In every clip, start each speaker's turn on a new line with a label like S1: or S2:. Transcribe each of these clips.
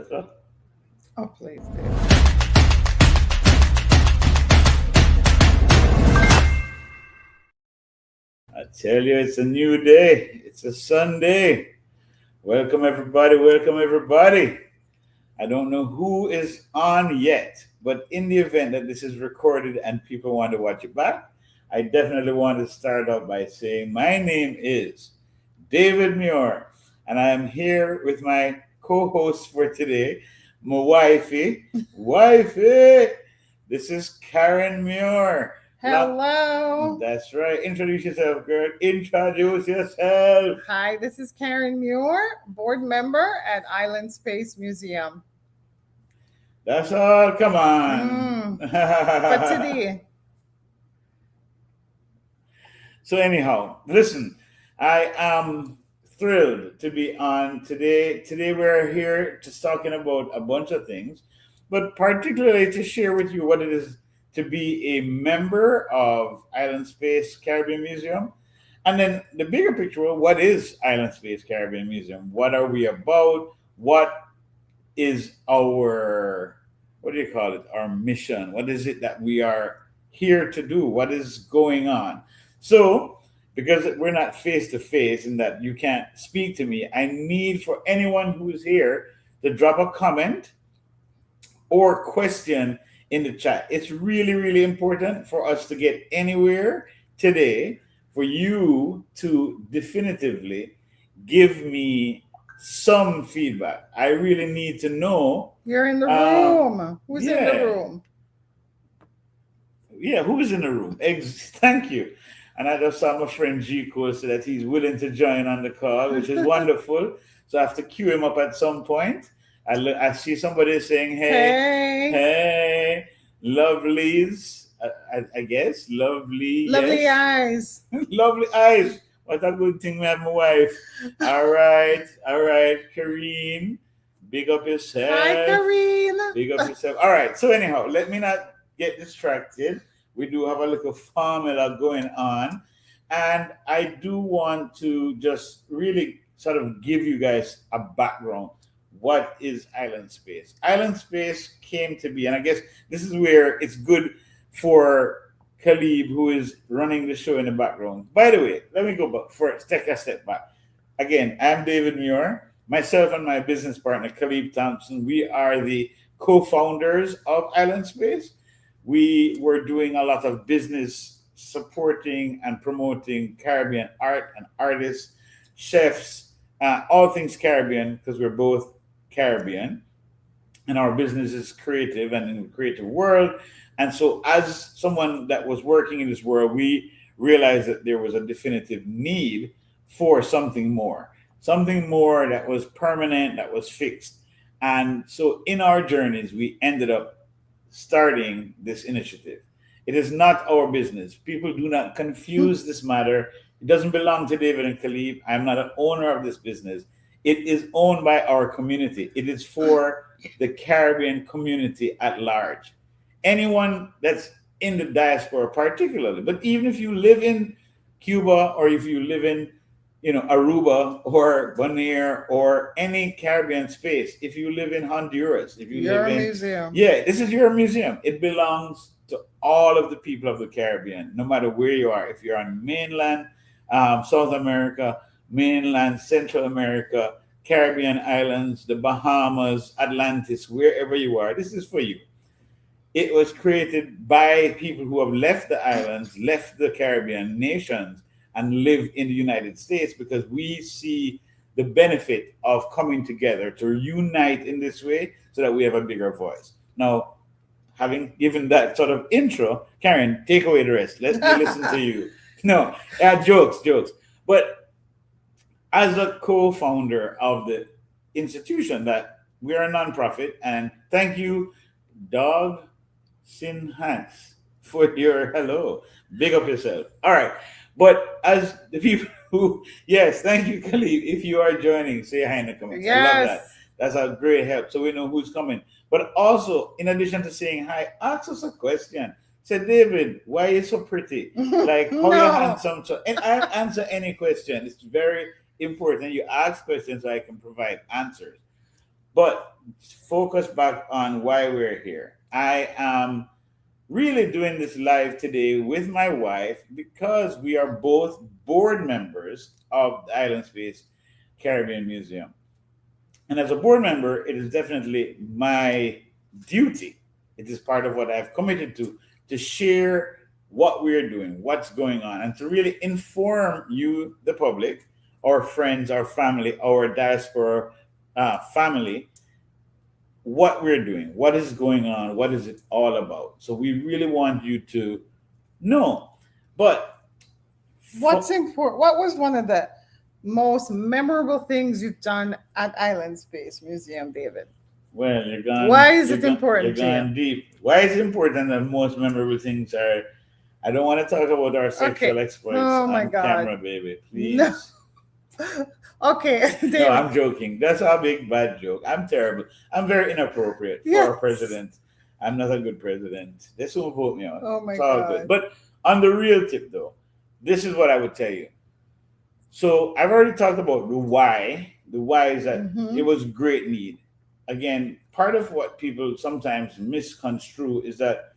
S1: Jessica.
S2: Oh, please do.
S1: I tell you, it's a new day. It's a Sunday. Welcome, everybody. Welcome, everybody. I don't know who is on yet, but in the event that this is recorded and people want to watch it back, I definitely want to start out by saying my name is David Muir, and I am here with my co-host for today, my wifey. Wifey, this is Caren Muir.
S2: Hello.
S1: That's right. Introduce yourself, girl. Introduce yourself.
S2: Hi, this is Caren Muir, board member at Island Space Museum.
S1: That's all. Come on.
S2: For today.
S1: So anyhow, listen, I am thrilled to be on today. Today we're here just talking about a bunch of things, but particularly to share with you what it is to be a member of Island Space Caribbean Museum. And then the bigger picture, what is Island Space Caribbean Museum? What are we about? What is our, what do you call it? Our mission? What is it that we are here to do? What is going on? So, because we're not face to face and that you can't speak to me, I need for anyone who's here to drop a comment or question in the chat. It's really, really important for us to get anywhere today for you to definitively give me some feedback. I really need to know.
S2: You're in the room. Who's in the room?
S1: Yeah, who's in the room? Thank you. And I just saw my friend G Cole say that he's willing to join on the call, which is wonderful. So I have to cue him up at some point. I see somebody saying, hey, lovelies. I guess lovely
S2: yes.
S1: Eyes. Lovely eyes. What a good thing we have my wife. All right, Caren. Big up yourself.
S2: Hi, Caren.
S1: Big up yourself. All right. So anyhow, let me not get distracted. We do have a little formula going on, and I do want to just really sort of give you guys a background. What is Island Space? Island Space came to be, and I guess this is where it's good for Khalib, who is running the show in the background. By the way, let me go back first, take a step back. Again, I'm David Muir. Myself and my business partner, Khalib Thompson, we are the co-founders of Island Space. We were doing a lot of business supporting and promoting Caribbean art and artists, chefs, all things Caribbean, because we're both Caribbean. And our business is creative and in the creative world. And so as someone that was working in this world, we realized that there was a definitive need for something more that was permanent, that was fixed. And so in our journeys, we ended up starting this initiative. It is not our business. People do not confuse this matter. It doesn't belong to David and Khalib. I'm not an owner of this business. It is owned by our community. It is for the Caribbean community at large. Anyone that's in the diaspora particularly, but even if you live in Cuba or if you live in Aruba or Bonaire or any Caribbean space, if you live in Honduras, if you live in
S2: museum.
S1: Yeah, this is your museum. It belongs to all of the people of the Caribbean, no matter where you are. If you're on mainland, South America, mainland, Central America, Caribbean islands, the Bahamas, Atlantis, wherever you are, this is for you. It was created by people who have left the islands, left the Caribbean nations, and live in the United States because we see the benefit of coming together to unite in this way so that we have a bigger voice. Now, having given that sort of intro, Caren, take away the rest. Let me listen to you. No, jokes. But as a co-founder of the institution, that we are a nonprofit, and thank you, Dog Sinhans, for your hello. Big up yourself. All right. But as the people who, yes, thank you, Khalid. If you are joining, say hi in the comments.
S2: Yes.
S1: I love that. That's a great help. So we know who's coming. But also, in addition to saying hi, ask us a question. Say, David, why are you so pretty? Like, how you handsome? And I'll answer any question. It's very important. You ask questions so I can provide answers. But focus back on why we're here. I am really doing this live today with my wife because we are both board members of the Island Space Caribbean Museum. And as a board member, it is definitely my duty. It is part of what I've committed to share what we're doing, what's going on, and to really inform you, the public, our friends, our family, our diaspora family, what we're doing, what is going on, what is it all about. So we really want you to know. But
S2: What's important? What was one of the most memorable things you've done at Island Space Museum, David?
S1: well, you're gone.
S2: Why is
S1: You're
S2: it
S1: gone, you're
S2: important to you?
S1: gone deep. Why is it important? The most memorable things are. I don't want to talk about our sexual
S2: Okay.
S1: exploits
S2: Oh my
S1: on
S2: God.
S1: camera, baby. Please.
S2: No. Okay,
S1: No,
S2: David.
S1: I'm joking. That's a big bad joke. I'm terrible. I'm very inappropriate for
S2: Yes.
S1: a president. I'm not a good president. This won't vote me out.
S2: Oh my
S1: It's all
S2: God.
S1: good. But on the real tip, though, this is what I would tell you. So I've already talked about the why. The why is that
S2: Mhm.
S1: it was great need. Again, part of what people sometimes misconstrue is that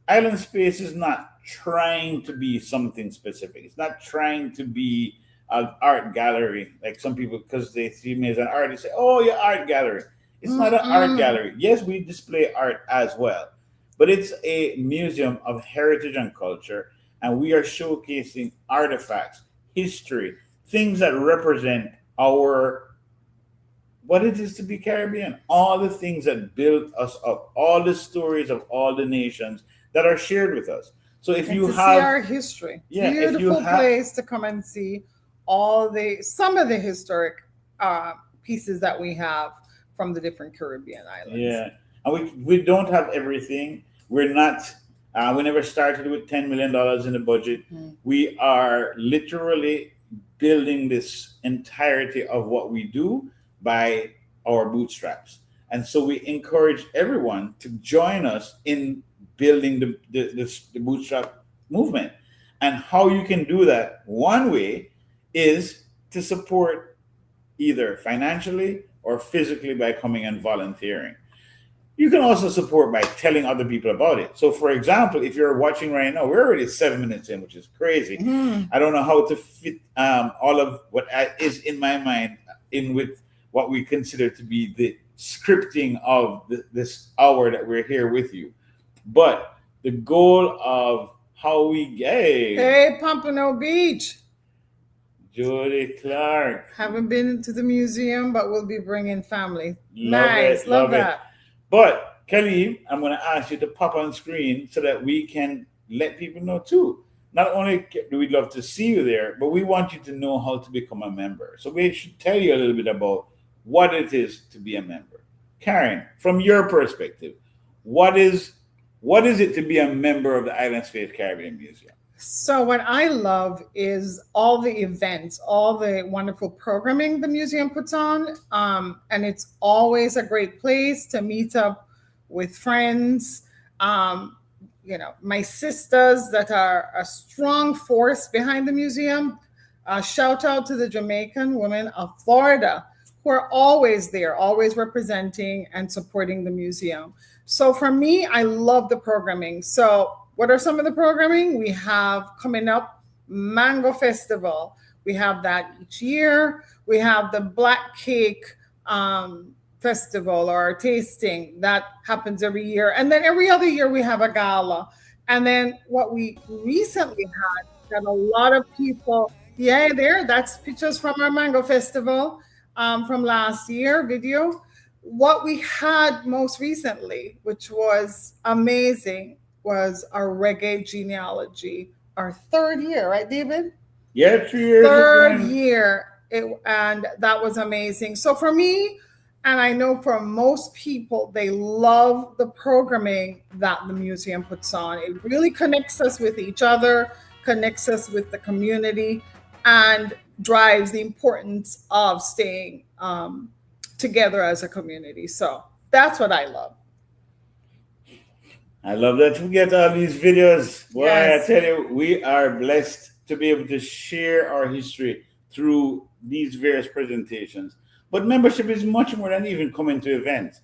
S1: Island Space is not trying to be something specific. It's not trying to be an art gallery like some people, because they see me as an artist, say, "Oh, your art gallery." It's not an art
S2: Mm-mm.
S1: gallery. Yes, we display art as well, but it's a museum of heritage and culture, and we are showcasing artifacts, history, things that represent our what it is to be Caribbean, all the things that build us up, all the stories of all the nations that are shared with us. So if
S2: And
S1: you
S2: to see
S1: have,
S2: our history.
S1: yeah, if you
S2: Beautiful
S1: have,
S2: place to come and see some of the historic uh, pieces that we have from the different Caribbean islands.
S1: yeah, and we don't have everything. We're not. We never started with $10 million in the budget.
S2: Mm.
S1: We are literally building this entirety of what we do by our bootstraps, and so we encourage everyone to join us in building the bootstrap movement. And how you can do that? One way is to support either financially or physically by coming and volunteering. You can also support by telling other people about it. So, for example, if you're watching right now, we're already 7 minutes in, which is crazy.
S2: Mm.
S1: I don't know how to fit all of what is in my mind in with what we consider to be the scripting of this hour that we're here with you. But the goal of how we
S2: Hey, Pompano Beach.
S1: Jody Clark.
S2: Haven't been to the museum, but we'll be bringing family.
S1: Love
S2: Nice.
S1: it,
S2: Love
S1: love it.
S2: that.
S1: But Kelly, I'm going to ask you to pop on screen so that we can let people know too. Not only do we love to see you there, but we want you to know how to become a member. So we should tell you a little bit about what it is to be a member. Caren, from your perspective, what is it to be a member of the Island Space Caribbean Museum?
S2: So, what I love is all the events, all the wonderful programming the museum puts on. And it's always a great place to meet up with friends. Um, my sisters that are a strong force behind the museum. Shout out to the Jamaican women of Florida who are always there, always representing and supporting the museum. So for me, I love the programming. So what are some of the programming we have coming up? Mango Festival. We have that each year. We have the Black Cake Festival or tasting that happens every year. And then every other year we have a gala. And then what we recently had that a lot of people, yeah, that's pictures from our Mango Festival from last year, video. What we had most recently, which was amazing, was our reggae genealogy, our third year, right, David?
S1: Yeah, 3 years.
S2: Third year, and that was amazing. So for me, and I know for most people, they love the programming that the museum puts on. It really connects us with each other, connects us with the community, and drives the importance of staying together as a community. So that's what I love.
S1: I love that we get all these videos. Boy,
S2: Yes.
S1: I tell you, we are blessed to be able to share our history through these various presentations. But membership is much more than even coming to events.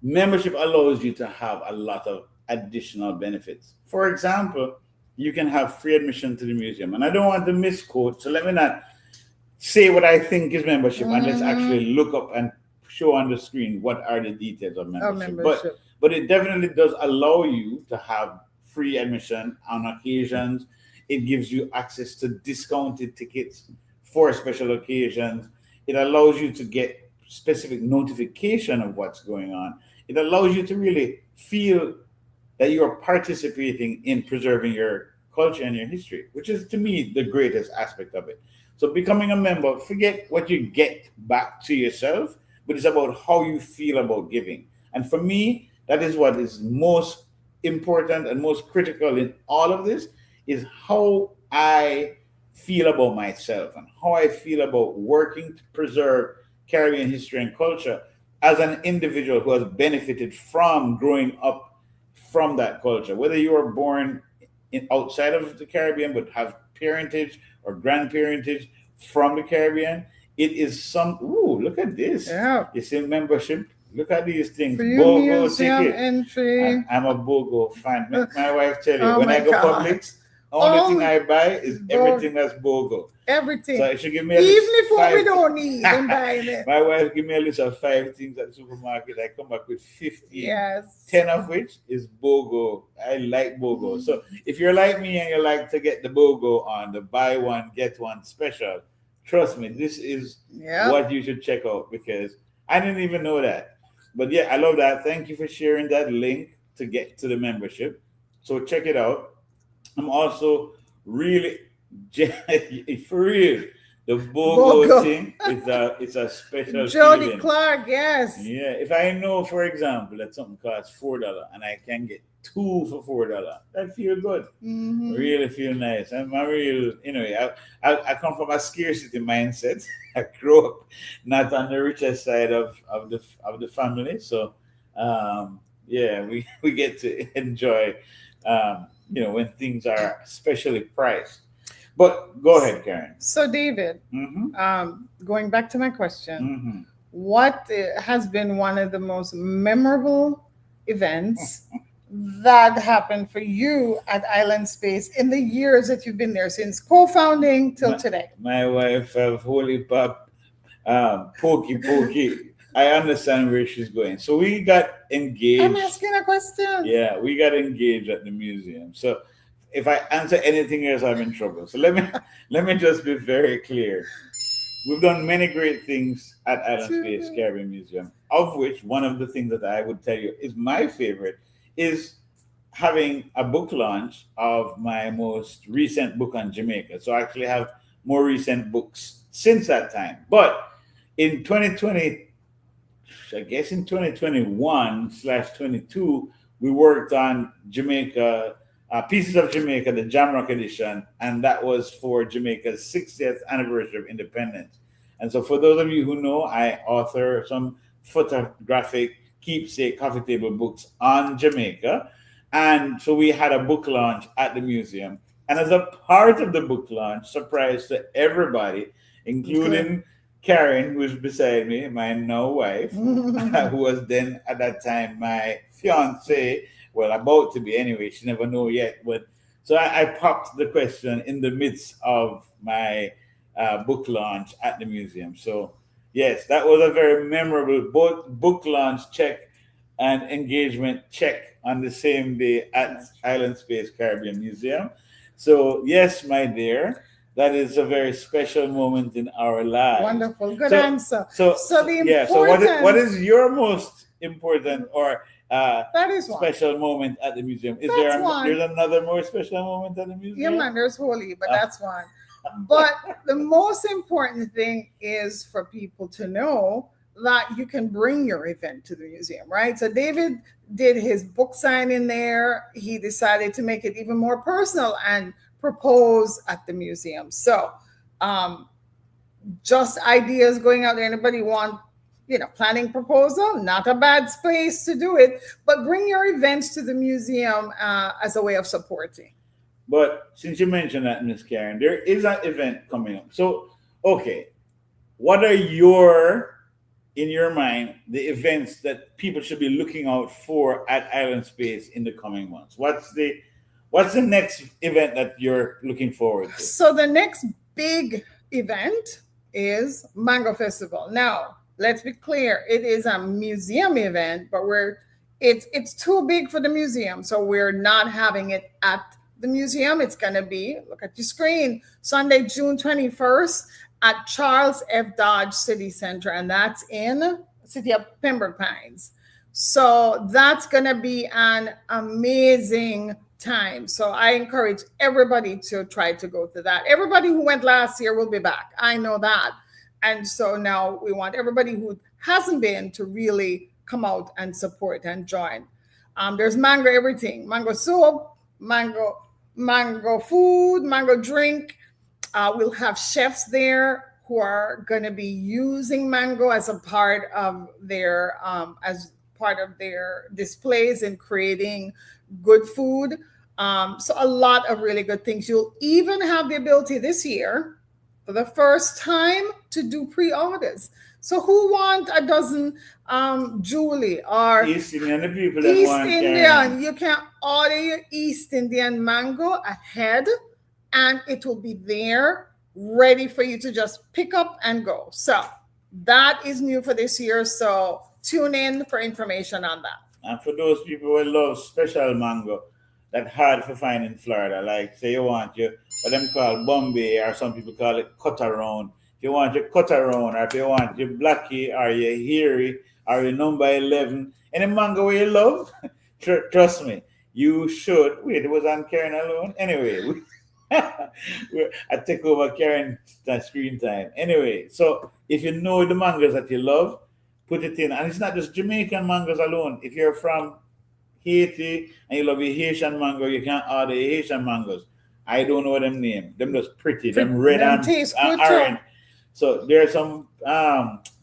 S1: Membership allows you to have a lot of additional benefits. For example, you can have free admission to the museum. And I don't want to misquote, so let me not say what I think is membership, and let's
S2: Mm-hmm.
S1: actually look up and show on the screen what are the details of
S2: Our
S1: membership.
S2: membership.
S1: But it definitely does allow you to have free admission on occasions. It gives you access to discounted tickets for special occasions. It allows you to get specific notification of what's going on. It allows you to really feel that you're participating in preserving your culture and your history, which is to me the greatest aspect of it. So becoming a member, forget what you get back to yourself, but it's about how you feel about giving. And for me, that is what is most important and most critical in all of this is how I feel about myself and how I feel about working to preserve Caribbean history and culture as an individual who has benefited from growing up from that culture. Whether you were born outside of the Caribbean but have parentage or grandparentage from the Caribbean, it is some. Ooh, look at this!
S2: Yeah.
S1: You see membership. Look at these things.
S2: Free
S1: BOGO
S2: museum
S1: ticket.
S2: entry.
S1: I'm a BOGO fan. Make my wife tell you
S2: Oh
S1: when
S2: my
S1: I go
S2: God.
S1: Publix, only thing
S2: All
S1: I buy is
S2: Bo-
S1: everything that's BOGO. So
S2: everything.
S1: if she give me a
S2: Even
S1: list
S2: if what we
S1: five.
S2: don't need, I'm buying it.
S1: My wife give me a list of 5 things at the supermarket. I come back with 15.
S2: Yes.
S1: 10 of which is BOGO. I like BOGO. So if you're like me and you like to get the BOGO on the buy one, get one special, trust me, this is
S2: Yep.
S1: what you should check out because I didn't even know that. But yeah, I love that. Thank you for sharing that link to get to the membership. So check it out. I'm also really for real. The BOGO
S2: BOGO.
S1: thing is a special
S2: Jody
S1: feeling.
S2: Clark, yes.
S1: Yeah, if I know, for example, that something costs $4 and I can get two for $4, that feel good.
S2: Mm-hmm.
S1: Really feel nice. I'm a real, anyway. I come from a scarcity mindset. I grew up not on the richest side of the family, so yeah, we get to enjoy, when things are specially priced. But go ahead, Karen.
S2: So, David, going back to my question,
S1: Mm-hmm.
S2: what has been one of the most memorable events that happened for you at Island Space in the years that you've been there since co-founding till today?
S1: My wife have holy pop, pokey. I understand where she's going. So we got engaged.
S2: I'm asking a question.
S1: Yeah, we got engaged at the museum. So if I answer anything else, I'm in trouble. So let me just be very clear. We've done many great things at Island Space Caribbean Museum, of which one of the things that I would tell you is my favorite is having a book launch of my most recent book on Jamaica. So I actually have more recent books since that time. But in 2020, I guess in 2021/22, we worked on Jamaica, Pieces of Jamaica, the Jamrock edition, and that was for Jamaica's 60th anniversary of independence. And so, for those of you who know, I author some photographic keepsake coffee table books on Jamaica. And so, we had a book launch at the museum. And as a part of the book launch, surprise to everybody, including Caren, who's beside me, my now wife, who was then at that time my fiance, well, about to be anyway, she never know yet. But so I popped the question in the midst of my book launch at the museum. So yes, that was a very memorable book launch check and engagement check on the same day at Island Space Caribbean Museum. So yes, my dear, that is a very special moment in our lives.
S2: Wonderful, good answer.
S1: So
S2: the
S1: yeah. So what is your most important or
S2: that is
S1: special moment at the museum? Is there's another more special moment at the museum?
S2: Yeah, man, there's holy, but that's one. But the most important thing is for people to know that you can bring your event to the museum, right? So David did his book signing there. He decided to make it even more personal and propose at the museum. So just ideas going out there. Anybody want, planning proposal? Not a bad space to do it, but bring your events to the museum as a way of supporting.
S1: But since you mentioned that, Miss Caren, there is an event coming up. So, okay, what are your, in your mind, the events that people should be looking out for at Island Space in the coming months? What's the next event that you're looking forward to?
S2: So the next big event is Mango Festival. Now, let's be clear, it is a museum event, but it's too big for the museum, so we're not having it at the museum. It's going to be, look at your screen, Sunday, June 21st at Charles F. Dodge City Center, and that's in the city of Pembroke Pines. So that's going to be an amazing time. So I encourage everybody to try to go to that. Everybody who went last year will be back. I know that. And so now we want everybody who hasn't been to really come out and support and join. There's mango everything, mango soup, mango food, mango drink. We'll have chefs there who are going to be using mango as a part of their displays and creating good food. So a lot of really good things. You'll even have the ability this year, for the first time, to do pre-orders. So who want a dozen Julie or
S1: East Indian people that
S2: East
S1: want
S2: Indian? You can order your East Indian mango ahead, and it will be there ready for you to just pick up and go. So that is new for this year. So tune in for information on that.
S1: And for those people who love special mango that hard to find in Florida, like say you want your what them call Bombay, or some people call it Cutarown. If you want your Cutarown, or if you want your Blackie or your Heary or your number 11, any mango you love, trust me, you should. Wait, it was on Caren alone? Anyway, I take over Caren screen time. Anyway, so if you know the mangoes that you love, put it in. And it's not just Jamaican mangoes alone. If you're from Haiti and you love your Haitian mango, you can order your Haitian mangoes. I don't know them name. Them just pretty. Them red and orange. So there's some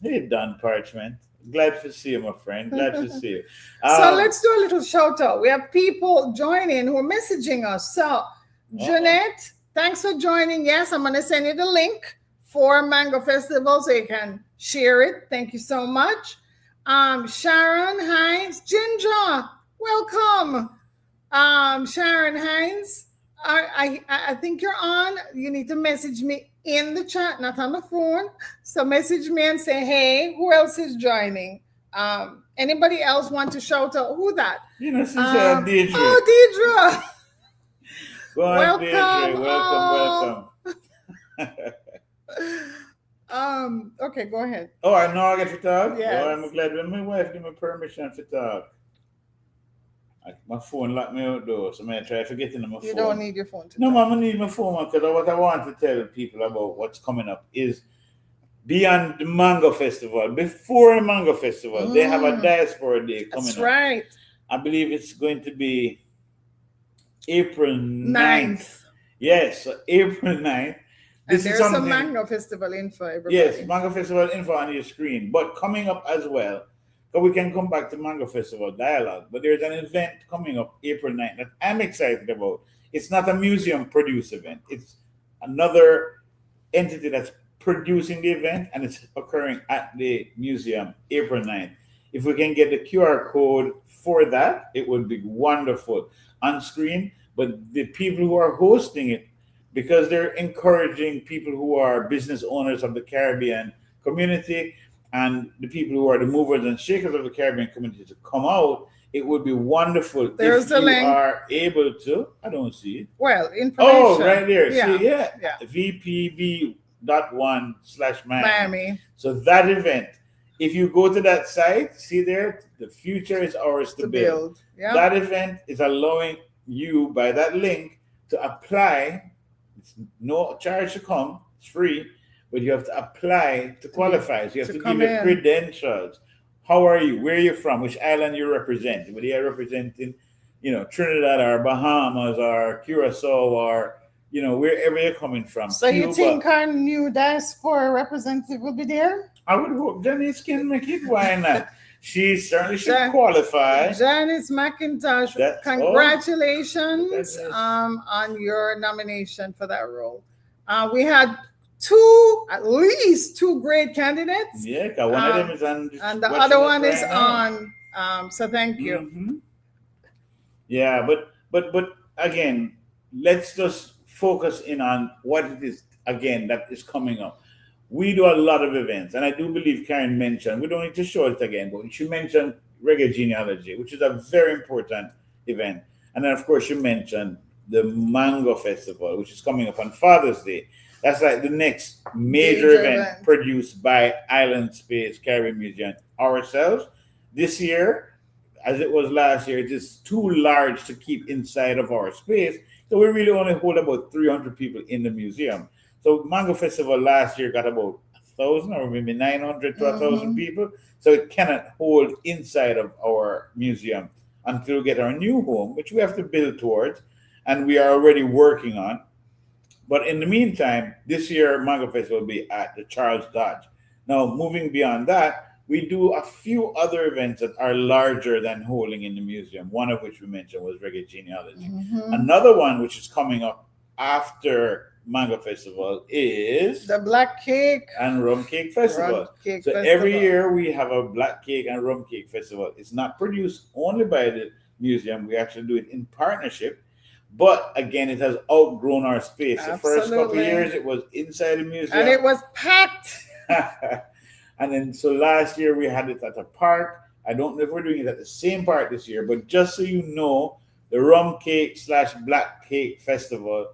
S1: hey done parchment. Glad to see you, my friend. Glad to see you.
S2: So let's do a little shout out. We have people joining who are messaging us. So Jeanette, thanks for joining. Yes, I'm gonna send you the link for Mango Festival so you can share it. Thank you so much. Sharon Hines, Ginger, welcome. Sharon Hines, I think you're on. You need to message me in the chat, not on the phone. So message me and say, hey, who else is joining? Anybody else want to shout out? Who that?
S1: You know, since Deidre.
S2: Oh, Deidre.
S1: Welcome, Deidre. Welcome.
S2: Okay, go ahead.
S1: Oh, I know I get to talk?
S2: Yes.
S1: Oh, I'm glad when my wife give me permission to talk. My phone locked me out though, so I'm going to try forgetting my phone.
S2: You don't need your phone to
S1: No, Mom, I need my phone because what I want to tell people about what's coming up is beyond the Mango Festival. Before the Mango Festival, they have a Diaspora Day coming up.
S2: That's right.
S1: I believe it's going to be April 9th. Yes, so April 9th.
S2: And there's some Mango Festival info, everybody.
S1: Yes, Mango Festival info on your screen. But coming up as well, so we can come back to Mango Festival dialogue, but there's an event coming up April 9th that I'm excited about. It's not a museum-produced event. It's another entity that's producing the event, and it's occurring at the museum April 9th. If we can get the QR code for that, it would be wonderful on screen. But the people who are hosting it, because they're encouraging people who are business owners of the Caribbean community and the people who are the movers and shakers of the Caribbean community to come out, it would be wonderful
S2: There's
S1: if
S2: the
S1: you
S2: link.
S1: Are able to. I don't see it.
S2: Well, information.
S1: Oh, right there.
S2: Yeah.
S1: See, yeah.
S2: Yeah.
S1: VPB.1/Miami. So that event, if you go to that site, see there, the future is ours to build.
S2: Yeah.
S1: That event is allowing you, by that link, to apply. It's no charge to come. It's free. But you have to apply to qualify. So you have to give your credentials. How are you? Where are you from? Which island you represent? Whether you're representing, Trinidad or Bahamas or Curacao or, wherever you're coming from.
S2: So Cuba. You think our new diaspora representative will be there?
S1: I would hope Janice can make it. Why not? She certainly should qualify.
S2: Janice McIntosh, congratulations on your nomination for that role. We had at least two great candidates.
S1: Yeah, 'cause one of them is on
S2: And the
S1: watching
S2: other
S1: us
S2: one is
S1: right now.
S2: on. So thank you.
S1: Yeah, but again, let's just focus in on what it is again that is coming up. We do a lot of events, and I do believe Caren mentioned. We don't need to show it again, but she mentioned Reggae Genealogy, which is a very important event, and then of course you mentioned the Mango Festival, which is coming up on Father's Day. That's like the next major
S2: Major
S1: event
S2: event.
S1: produced by Island Space Caribbean Museum ourselves. This year, as it was last year, it is too large to keep inside of our space. So we really only hold about 300 people in the museum. So Mango Festival last year got about 1,000 or maybe 900 to 1,000 people. So it cannot hold inside of our museum until we get our new home, which we have to build towards, and we are already working on. But in the meantime, this year Mango Festival will be at the Charles Dodge. Now, moving beyond that, we do a few other events that are larger than holding in the museum. One of which we mentioned was Reggae Genealogy. Another one which is coming up after Mango Festival is
S2: The Black Cake
S1: and Rum Cake Festival.
S2: Cake
S1: So
S2: Festival.
S1: every year we have a Black Cake and Rum Cake Festival. It's not produced only by the museum. We actually do it in partnership. But again, it has outgrown our space. The first couple of
S2: Absolutely.
S1: years it was inside the museum.
S2: And it was packed.
S1: And then so last year we had it at a park. I don't know if we're doing it at the same park this year, but just so you know, the Rum Cake / Black Cake Festival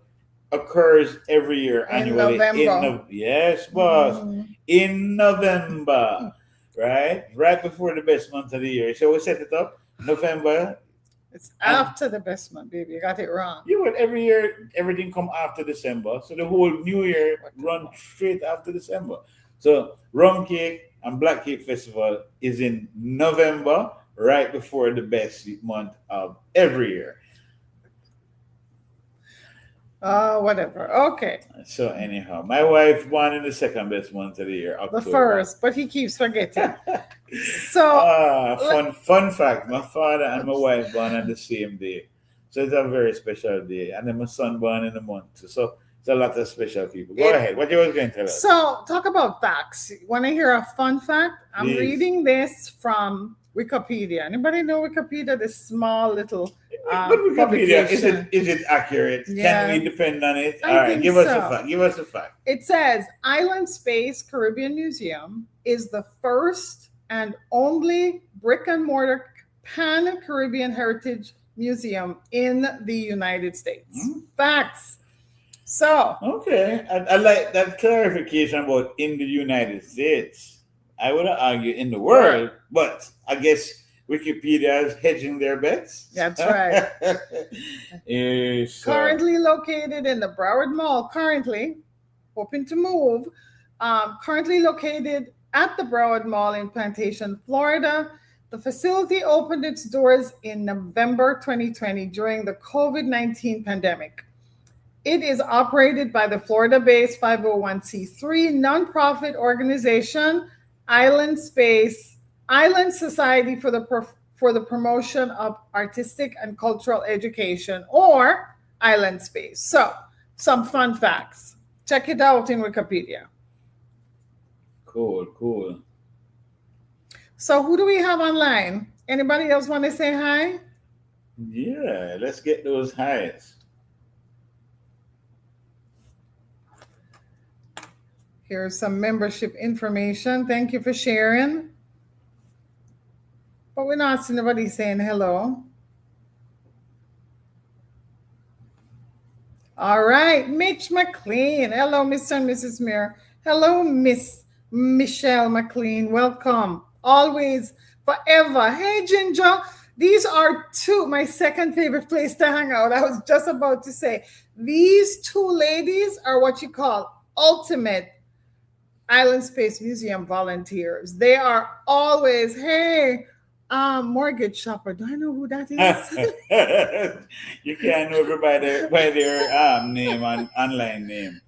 S1: occurs every year annually.
S2: November.
S1: Yes, boss. In November. Right before the best month of the year. So we set it up November.
S2: It's after the best month, baby. You got it wrong.
S1: Yeah, but every year everything come after December. So the whole new year run straight after December. So Rum Cake and Black Cake Festival is in November, right before the best month of every year.
S2: Whatever. Okay.
S1: So anyhow, my wife born in the second best month of the year,
S2: The
S1: October.
S2: first, but he keeps forgetting. So
S1: Fun fact: my father and my wife born on the same day, so it's a very special day. And then my son born in the month, so it's a lot of special people. Go ahead. What you was going to tell us?
S2: So talk about facts. Want to hear a fun fact? I'm
S1: Please.
S2: reading this from Wikipedia. Anybody know Wikipedia? This small little
S1: But Wikipedia, is
S2: publication.
S1: it accurate?
S2: Yeah.
S1: Can we depend on it?
S2: I
S1: All right,
S2: think
S1: give us
S2: so.
S1: a fact. Give us a fact.
S2: It says Island Space Caribbean Museum is the first and only brick and mortar pan Caribbean heritage museum in the United States. Facts. So
S1: Okay, I like that clarification about in the United States. I would argue in the world, but I guess Wikipedia is hedging their bets.
S2: That's right.
S1: Yes,
S2: Currently located in the Broward Mall, hoping to move, currently located at the Broward Mall in Plantation, Florida. The facility opened its doors in November 2020 during the COVID-19 pandemic. It is operated by the Florida-based 501c3 nonprofit organization, Island Society for the Promotion of Artistic and Cultural Education, or Island Space. So, some fun facts. Check it out in Wikipedia.
S1: Cool.
S2: So, who do we have online? Anybody else want to say hi?
S1: Yeah, let's get those highs.
S2: Here's some membership information. Thank you for sharing. But we're not seeing nobody saying hello. All right, Mitch McLean. Hello, Mr. and Mrs. Muir. Hello, Miss Michelle McLean. Welcome. Always, forever. Hey, Ginger. These are my second favorite place to hang out. I was just about to say, these two ladies are what you call ultimate Island Space Museum volunteers. They are always, hey, mortgage shopper. Do I know who that is?
S1: You can't know everybody by their name and online name.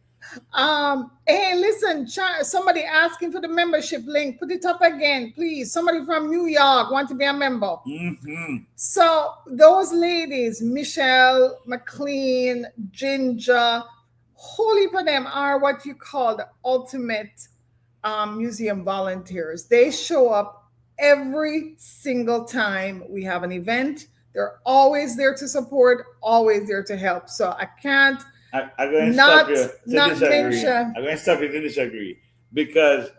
S2: Hey, listen, somebody asking for the membership link. Put it up again, please. Somebody from New York want to be a member. So those ladies, Michelle McLean, Ginger, whole heap of them are what you call the ultimate museum volunteers. They show up every single time we have an event. They're always there to support, always there to help. So I can't
S1: I'm going to stop
S2: not
S1: you to
S2: not
S1: disagree.
S2: mention
S1: I'm going to stop you to disagree because,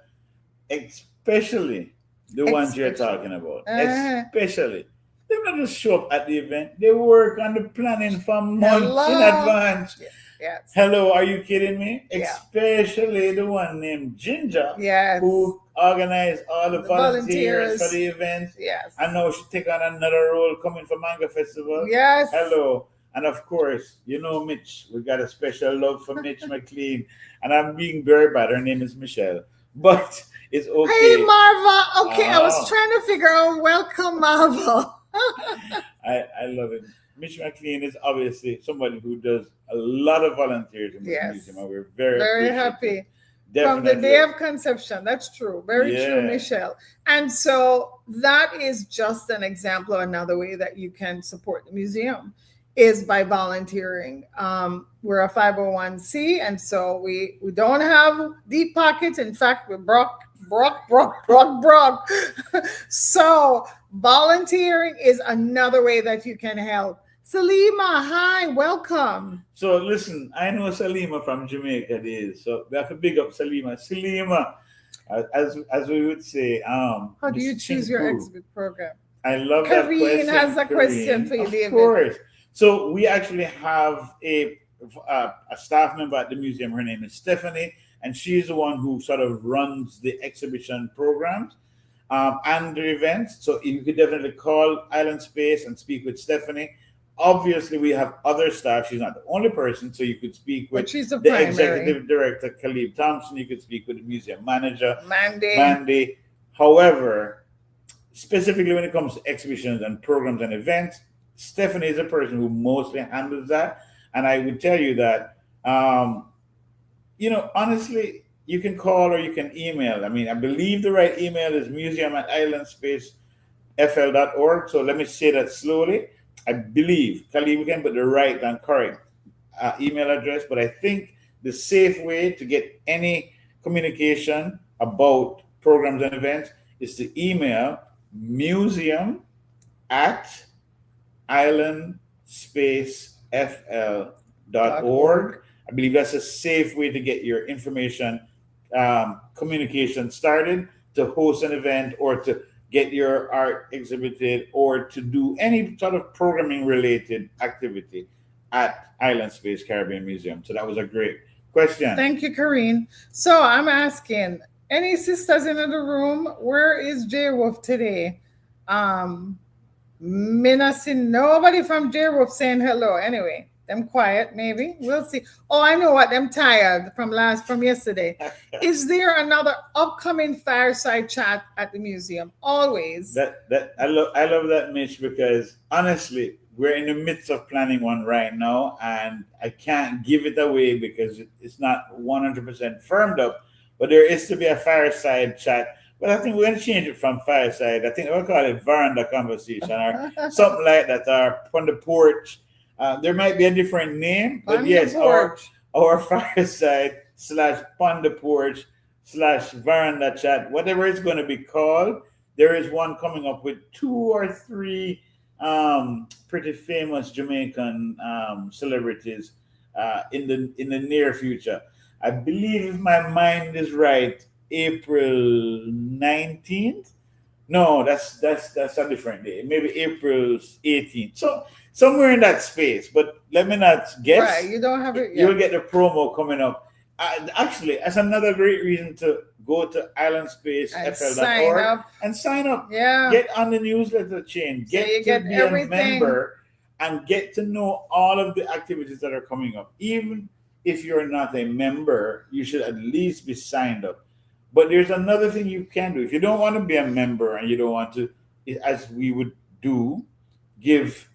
S1: especially the ones you're
S2: especially.
S1: talking about,
S2: Uh,
S1: especially, they don't just show up at the event. They work on the planning for months in
S2: hello.
S1: advance.
S2: Yes.
S1: Hello, are you kidding me?
S2: Yeah.
S1: Especially the one named Ginger,
S2: Yes.
S1: who organized all the
S2: The
S1: volunteers for
S2: volunteers.
S1: the event.
S2: Yes.
S1: I know she take on another role coming for Manga Festival.
S2: Yes.
S1: Hello. And of course, you know Mitch. We got a special love for Mitch McLean. And I'm being very bad. Her name is Michelle. But it's
S2: Hey,
S1: okay.
S2: Marva. Okay, I was
S1: Oh,
S2: trying to figure out. Welcome, Marva.
S1: I love it. Mitch McLean is obviously somebody who does a lot of volunteers in this
S2: Yes.
S1: museum, and we're very
S2: Very
S1: appreciative.
S2: happy. From the
S1: Definitely.
S2: day of conception. That's true. Very true,
S1: Yeah.
S2: Michelle. And so that is just an example of another way that you can support the museum is by volunteering. We're a 501c, and so we don't have deep pockets. In fact, we're broke. So volunteering is another way that you can help. Salima, hi, welcome.
S1: So listen, I know Salima from Jamaica days, so we have to big up Salima. Salima, as we would say,
S2: How do
S1: Miss
S2: you choose your
S1: Chinku.
S2: exhibit program?
S1: I love that
S2: Kareen
S1: question,
S2: has a question
S1: Kareen.
S2: for you,
S1: Of
S2: David.
S1: course. So we actually have a staff member at the museum. Her name is Stephanie, and she's the one who sort of runs the exhibition programs and the events. So you could definitely call Island Space and speak with Stephanie. Obviously, we have other staff. She's not the only person, so you could speak
S2: But
S1: with
S2: she's a
S1: the
S2: primary.
S1: executive director, Khalib Thompson. You could speak with the museum manager,
S2: Mandy.
S1: Mandy. However, specifically when it comes to exhibitions and programs and events, Stephanie is the person who mostly handles that. And I would tell you that, honestly, you can call or you can email. I mean, I believe the right email is museum@islandspacefl.org. So let me say that slowly. I believe, Khalid, we can put the right and correct email address, but I think the safe way to get any communication about programs and events is to email museum at islandspacefl.org. I believe that's a safe way to get your information, communication started to host an event or to get your art exhibited or to do any sort of programming related activity at Island Space Caribbean Museum. So that was a great question.
S2: Thank you, Kareen. So I'm asking, any sisters in the room? Where is J Wolf today? Me not see nobody from J Wolf saying hello. Anyway, them quiet, maybe. We'll see. Oh, I know what, them tired from yesterday. Is there another upcoming fireside chat at the museum? Always.
S1: I love that, Mitch, because honestly, we're in the midst of planning one right now, and I can't give it away because it's not 100% firmed up. But there is to be a fireside chat. But I think we're going to change it from fireside. I think we'll call it veranda conversation or something like that, or on the porch. There might be a different name, but yes, our fireside / on the porch / veranda chat, whatever it's going to be called. There is one coming up with 2 or 3 pretty famous Jamaican celebrities in the near future. I believe, if my mind is right, April 19th. No, that's a different day. Maybe April 18th. So somewhere in that space. But let me not guess.
S2: Right, you don't have it yet.
S1: You'll get the promo coming up. Actually, that's another great reason to go to islandspacefl.org and sign up.
S2: Yeah.
S1: Get on the newsletter chain. Get to be everything. A member and get to know all of the activities that are coming up. Even if you're not a member, you should at least be signed up. But there's another thing you can do. If you don't want to be a member and you don't want to, as we would do, give,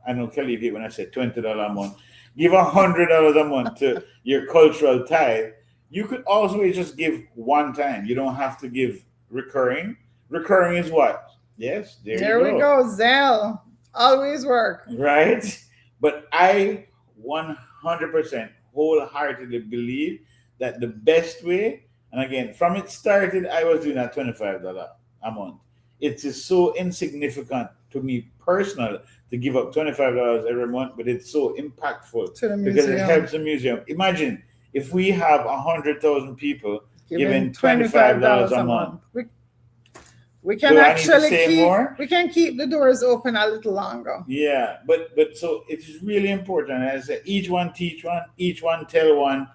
S1: I know Kelly did when I said $20 a month, give $100 a month to your cultural tithe. You could also just give one time. You don't have to give recurring. Recurring is what? Yes, there
S2: we go. Zelle always work.
S1: Right? But I 100% wholeheartedly believe that the best way, and again, from it started, I was doing at $25 a month. It is so insignificant to me personally to give up $25 every month, but it's so impactful
S2: To the
S1: because it
S2: museum.
S1: helps the museum. Imagine if we have 100,000 people
S2: Giving
S1: giving $25 a
S2: a
S1: month.
S2: month. We can
S1: Do I need to
S2: actually
S1: say more?
S2: we can keep the doors open a little longer.
S1: Yeah, but so it is really important. As I say, each one teach one, each one tell one.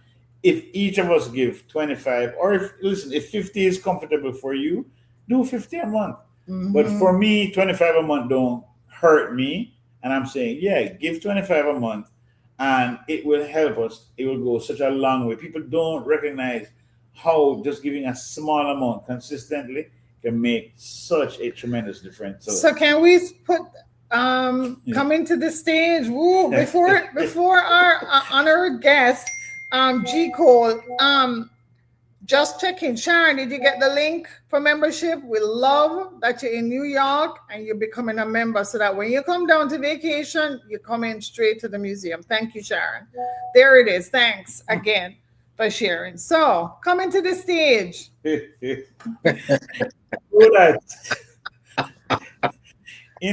S1: If each of us give 25, or if listen, if 50 is comfortable for you, do 50 a month. But for me, 25 a month don't hurt me. And I'm saying, yeah, give 25 a month and it will help us. It will go such a long way. People don't recognize how just giving a small amount consistently can make such a tremendous difference.
S2: So can we put coming to the stage? Woo, before our honored guest, G Cole. Just checking. Sharon, did you get the link for membership? We love that you're in New York and you're becoming a member so that when you come down to vacation, you come in straight to the museum. Thank you, Sharon. There it is. Thanks again for sharing. So, coming to the stage.
S1: In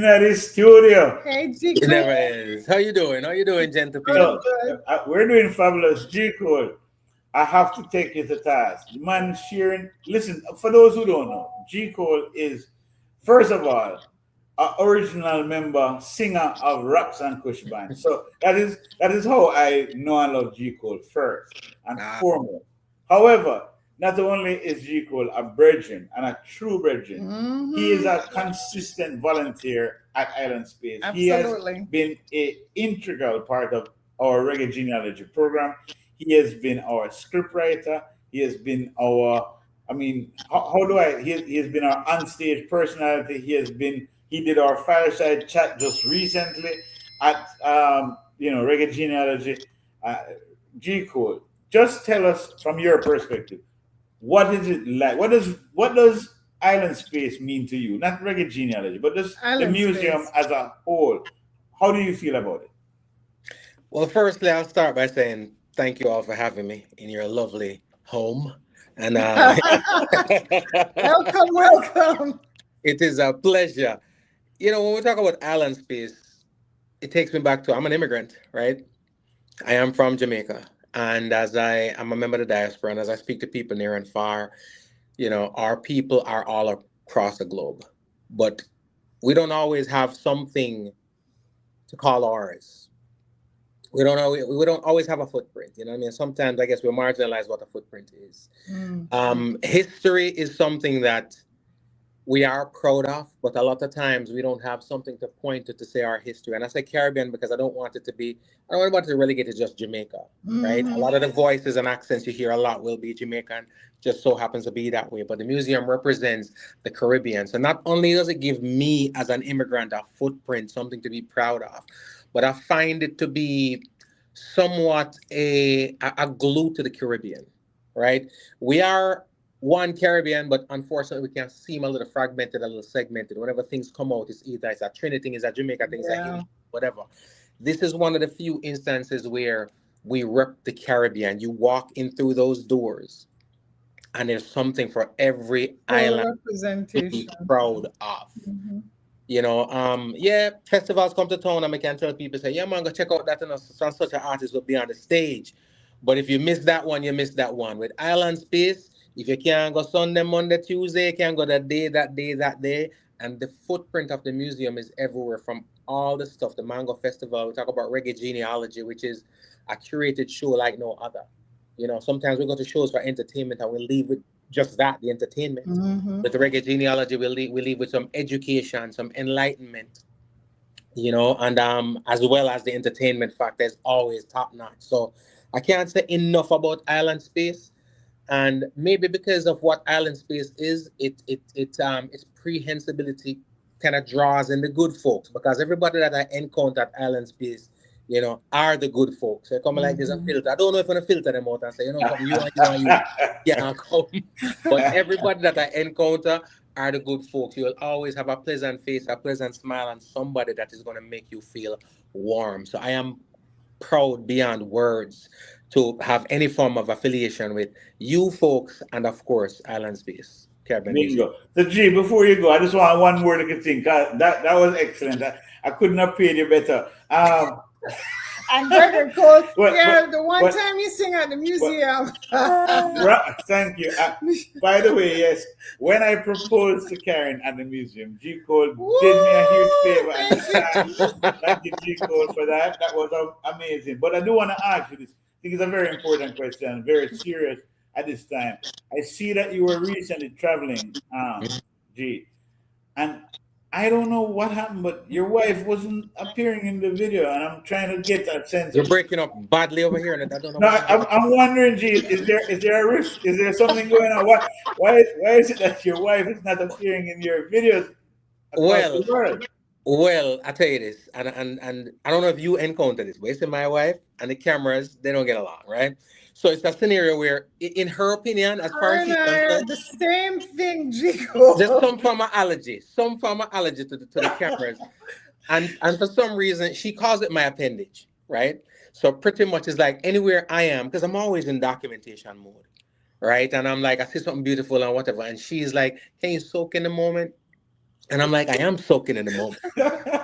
S1: the studio.
S2: Hey, G
S3: It
S2: Cole.
S3: never ends. How you doing? How you doing, gentle
S1: So,
S3: people?
S1: we're doing fabulous. G Cole, I have to take you to task. The man sharing. Listen, for those who don't know, G Cole is, first of all, an original member, singer of Raps and Kush Band. So that is how I know and love G Cole first and foremost. However, not only is G Cole a brethren and a true brethren, he is a consistent volunteer at Island Space.
S2: Absolutely.
S1: He has been an integral part of our reggae genealogy program. He has been our scriptwriter. He has been our, I mean, he has been our onstage personality. He did our fireside chat just recently at, Reggae Genealogy. G Code, just tell us from your perspective, what is it like? What does Island Space mean to you? Not Reggae Genealogy, but just the museum as a whole. How do you feel about it?
S3: Well, firstly, I'll start by saying thank you all for having me in your lovely home. And
S2: welcome.
S3: It is a pleasure. When we talk about Island Space, it takes me back to I'm an immigrant, right? I am from Jamaica. And as I'm a member of the diaspora, and as I speak to people near and far, our people are all across the globe. But we don't always have something to call ours. We don't always have a footprint. You know what I mean? Sometimes I guess we marginalize what a footprint is. History is something that we are proud of, but a lot of times we don't have something to point to say our history. And I say Caribbean because I don't want it to relegate to just Jamaica, right? A lot of the voices and accents you hear a lot will be Jamaican, just so happens to be that way. But the museum represents the Caribbean. So not only does it give me as an immigrant a footprint, something to be proud of, but I find it to be somewhat a glue to the Caribbean, right? We are one Caribbean, but unfortunately we can seem a little fragmented, a little segmented. Whenever things come out, it's either it's a Trinity thing, it's a Jamaica thing, it's a Haiti, whatever. This is one of the few instances where we rep the Caribbean. You walk in through those doors, and there's something for every island to be proud of. Festivals come to town and I can tell people, say, yeah, man, go check out that and such an artist will be on the stage. But if you miss that one, you miss that one. With Island Space, if you can't go Sunday, Monday, Tuesday, you can go that day. And the footprint of the museum is everywhere from all the stuff. The Mango Festival, we talk about Reggae Genealogy, which is a curated show like no other. Sometimes we go to shows for entertainment and we leave with just that, the entertainment. With the Reggae Genealogy, we leave with some education, some enlightenment, and as well as the entertainment factor is always top notch. So I can't say enough about Island Space. And maybe because of what Island Space is, its prehensibility kind of draws in the good folks, because everybody that I encounter at Island Space, are the good folks. They come like there's a filter. I don't know if I'm gonna filter them out and say, something, you and you, yeah, come. But everybody that I encounter are the good folks. You will always have a pleasant face, a pleasant smile, and somebody that is gonna make you feel warm. So I am proud beyond words to have any form of affiliation with you folks and, of course, Island Space Caribbean Museum.
S1: Bingo. So G, before you go, I just want one more little thing. That was excellent. I couldn't have paid you better.
S2: And Gregor called,
S1: But
S2: the one time you sing at the museum.
S1: Thank you. By the way, yes, when I proposed to Caren at the museum, G Cole did me a huge favor at the time. Thank you, G Cole, for that. That was amazing. But I do want to ask you this. I think it's a very important question, very serious at this time. I see that you were recently traveling, G, and I don't know what happened, but your wife wasn't appearing in the video, and I'm trying to get that sense.
S3: You're breaking up badly over here, and I don't know.
S1: No, I'm wondering, G, is there a risk? Is there something going on? Why is it that your wife is not appearing in your videos across the world?
S3: Well, I tell you this, and I don't know if you encounter this, but it's my wife and the cameras, they don't get along, right? So it's a scenario where, in her opinion, as far as she's concerned,
S2: the same thing, Jico.
S3: there's some form of allergy to the cameras. And for some reason, she calls it my appendage, right? So pretty much it's like anywhere I am, because I'm always in documentation mode, right? And I'm like, I see something beautiful and whatever. And she's like, can you soak in the moment? And I'm like, I am soaking in the moment,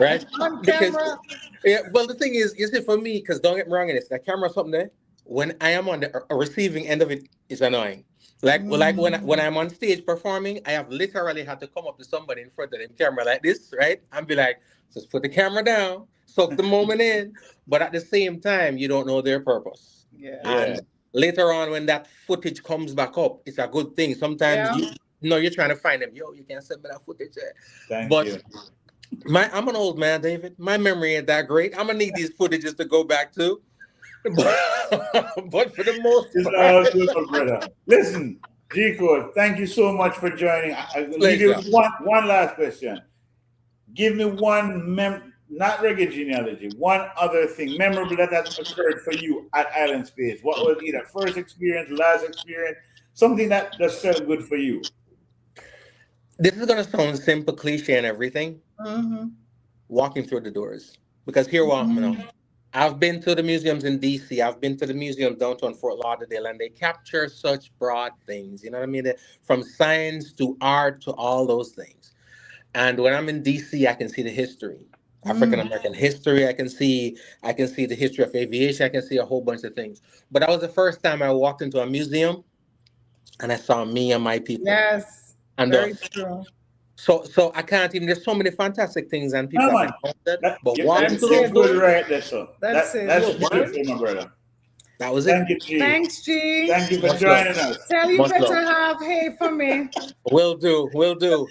S3: right?
S2: On
S3: Because,
S2: camera.
S3: yeah, well, the thing is, for me, because don't get me wrong in this, the camera something there, when I am on the receiving end of it, it's annoying. Like when I'm on stage performing, I have literally had to come up to somebody in front of the camera like this, right? And be like, just put the camera down, soak the moment in. But at the same time, you don't know their purpose.
S2: Yeah.
S3: And later on, when that footage comes back up, it's a good thing. Sometimes you're trying to find them. Yo, you can't send me that footage there.
S1: Thank
S3: but
S1: you.
S3: I'm an old man, David. My memory ain't that great. I'm gonna need these footages to go back to. But for the most
S1: It's all good, brother. Listen, G-Code, thank you so much for joining. I'll leave you with one last question. Give me one, not reggae genealogy, one other thing memorable that has occurred for you at Island Space. What was either first experience, last experience, something that just felt good for you?
S3: This is going to sound simple, cliche and everything.
S2: Mm-hmm.
S3: Walking through the doors. Because here, I've been to the museums in D.C. I've been to the museum downtown Fort Lauderdale, and they capture such broad things. You know what I mean? From science to art to all those things. And when I'm in D.C., I can see the history, African American history. I can see the history of aviation. I can see a whole bunch of things. But that was the first time I walked into a museum, and I saw me and my people.
S2: Yes,
S3: and
S2: very true.
S3: So I can't even. There's so many fantastic things and people.
S1: But
S3: walking
S1: to those good right there, so that's beautiful, my brother.
S3: That was
S1: Thank
S3: it.
S1: you, G.
S2: Thanks, G.
S1: Thank you for joining us.
S2: Tell you better have hey for me.
S3: Will do.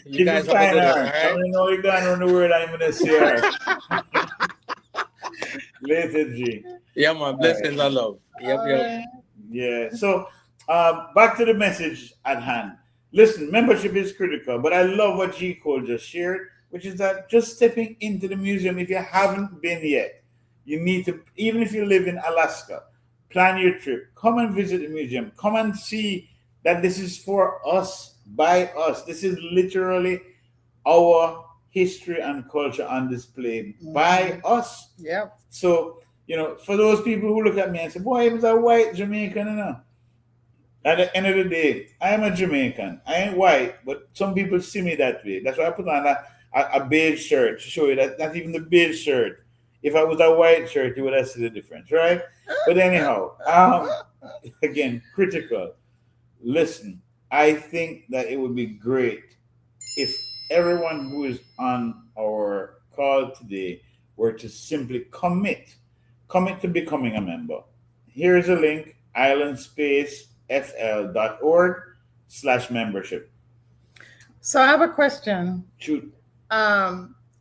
S3: You guys have a good one, all right?
S1: I don't know you got on the word I'm gonna say. Later, G.
S3: Yeah, man. Blessings and love. Yep.
S1: Yeah. So back to the message at hand. Listen, membership is critical, but I love what G. Cole just shared, which is that just stepping into the museum, if you haven't been yet, you need to, even if you live in Alaska, plan your trip, come and visit the museum, come and see that this is for us, by us. This is literally our history and culture on display by us.
S2: Yep.
S1: So, for those people who look at me and say, boy, he was a white Jamaican, At the end of the day, I am a Jamaican. I ain't white, but some people see me that way. That's why I put on a beige shirt to show you that not even the beige shirt. If I was a white shirt, you would have seen the difference, right? But anyhow, again, critical. Listen, I think that it would be great if everyone who is on our call today were to simply commit to becoming a member. Here's a link, islandspacefl.org/membership.
S2: So I have a question.
S1: Shoot.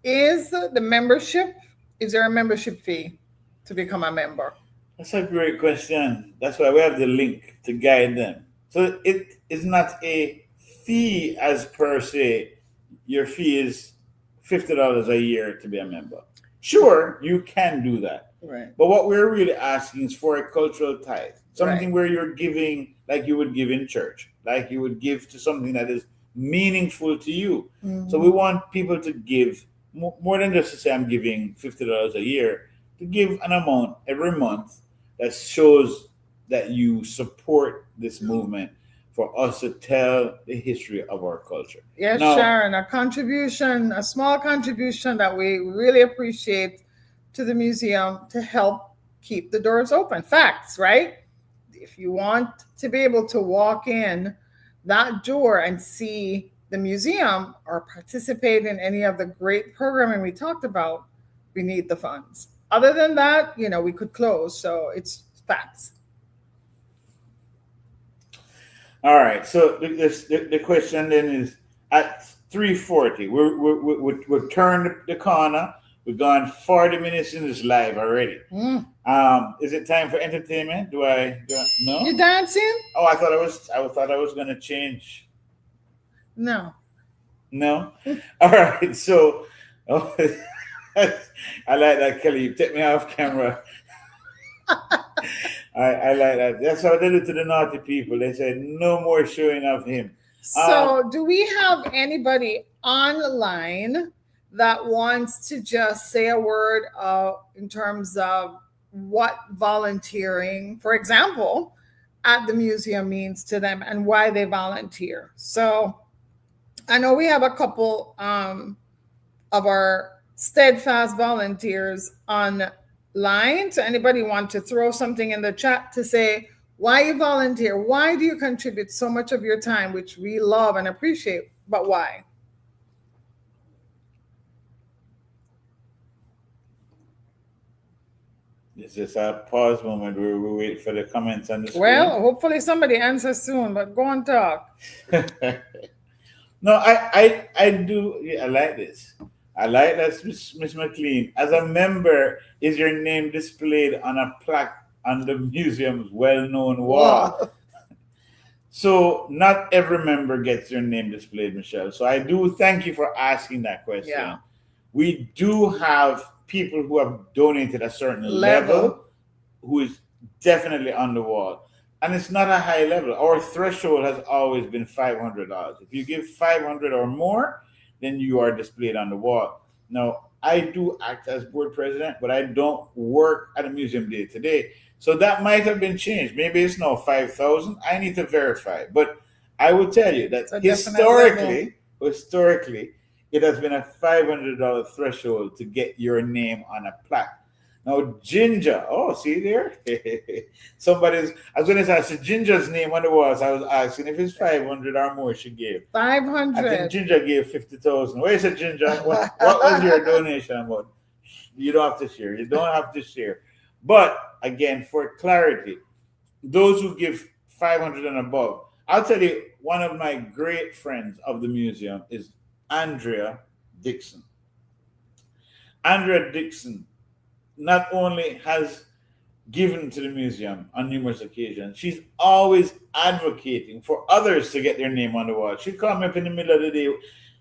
S2: Is there a membership fee to become a member?
S1: That's a great question. That's why we have the link to guide them. So it is not a fee as per se. Your fee is $50 a year to be a member. Sure, you can do that.
S2: Right.
S1: But what we're really asking is for a cultural tithe. Something where you're giving like you would give in church, like you would give to something that is meaningful to you. So we want people to give more than just to say I'm giving $50 a year, to give an amount every month that shows that you support this movement for us to tell the history of our culture.
S2: Yes,
S1: Now,
S2: Sharon, a contribution, a small contribution that we really appreciate to the museum to help keep the doors open. Facts, right? If you want to be able to walk in that door and see the museum or participate in any of the great programming we talked about, we need the funds. Other than that, we could close. So it's facts.
S1: all right. So the question then is at 3:40, we're turned the corner. We've gone 40 minutes in this live already. Is it time for entertainment? Do I no?
S2: You dancing?
S1: Oh, I thought I was gonna change.
S2: No.
S1: No? All right. So oh, I like that, Kelly. You take me off camera. I like that. That's how they do to the naughty people. They say no more showing of him.
S2: So, do we have anybody online that wants to just say a word in terms of what volunteering, for example, at the museum means to them and why they volunteer? So, I know we have a couple of our steadfast volunteers online. So anybody want to throw something in the chat to say why you volunteer? Why do you contribute so much of your time, which we love and appreciate, but why?
S1: It's just a pause moment where we wait for the comments on the screen.
S2: Well, hopefully somebody answers soon, but go on talk.
S1: No, I do. Yeah, I like this. I like that, Miss McLean. As a member, is your name displayed on a plaque on the museum's well-known wall?
S2: Wow.
S1: So not every member gets their name displayed, Michelle. So I do thank you for asking that question.
S2: Yeah.
S1: We do have people who have donated a certain level who is definitely on the wall. And it's not a high level. Our threshold has always been $500. If you give $500 or more, then you are displayed on the wall. Now, I do act as board president, but I don't work at a museum day to day. So that might have been changed. Maybe it's now 5,000. I need to verify. But I will tell you that historically, it has been a $500 threshold to get your name on a plaque. Now, Ginger, oh, see there? I was going to say, Ginger's name on the walls. I was asking if it's 500 or more she gave.
S2: 500.
S1: I think Ginger gave 50,000. Where is it, Ginger? What was your donation about? You don't have to share. You don't have to share. But, again, for clarity, those who give 500 and above, I'll tell you, one of my great friends of the museum is Andrea Dixon. Andrea Dixon not only has given to the museum on numerous occasions, she's always advocating for others to get their name on the wall. She'd call me up in the middle of the day,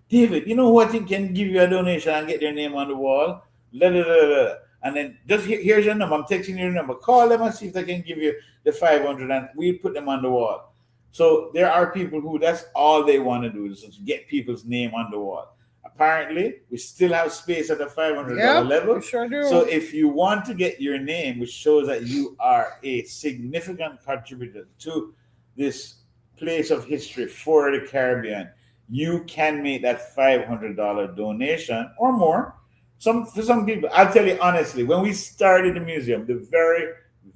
S1: David, you know what? It can give you a donation and get their name on the wall. And then just here's your number. I'm texting you your number. Call them and see if they can give you the 500 and we put them on the wall. So there are people who that's all they want to do is just get people's name on the wall. Apparently, we still have space at the $500 level.
S2: We sure do.
S1: So if you want to get your name, which shows that you are a significant contributor to this place of history for the Caribbean, you can make that $500 donation or more. For some people, I'll tell you honestly, when we started the museum, the very,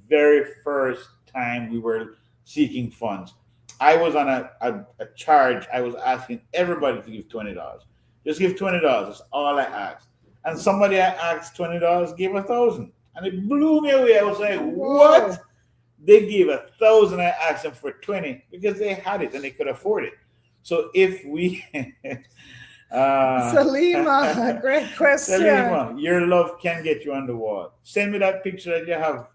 S1: very first time we were seeking funds, I was on a charge. I was asking everybody to give $20. Just give $20. That's all I asked. And somebody I asked $20 gave 1,000. And it blew me away. I was like, what? They gave 1,000. I asked them for 20 because they had it and they could afford it. So if we
S2: Salima, great question.
S1: Salima, your love can get you on the wall. Send me that picture that you have.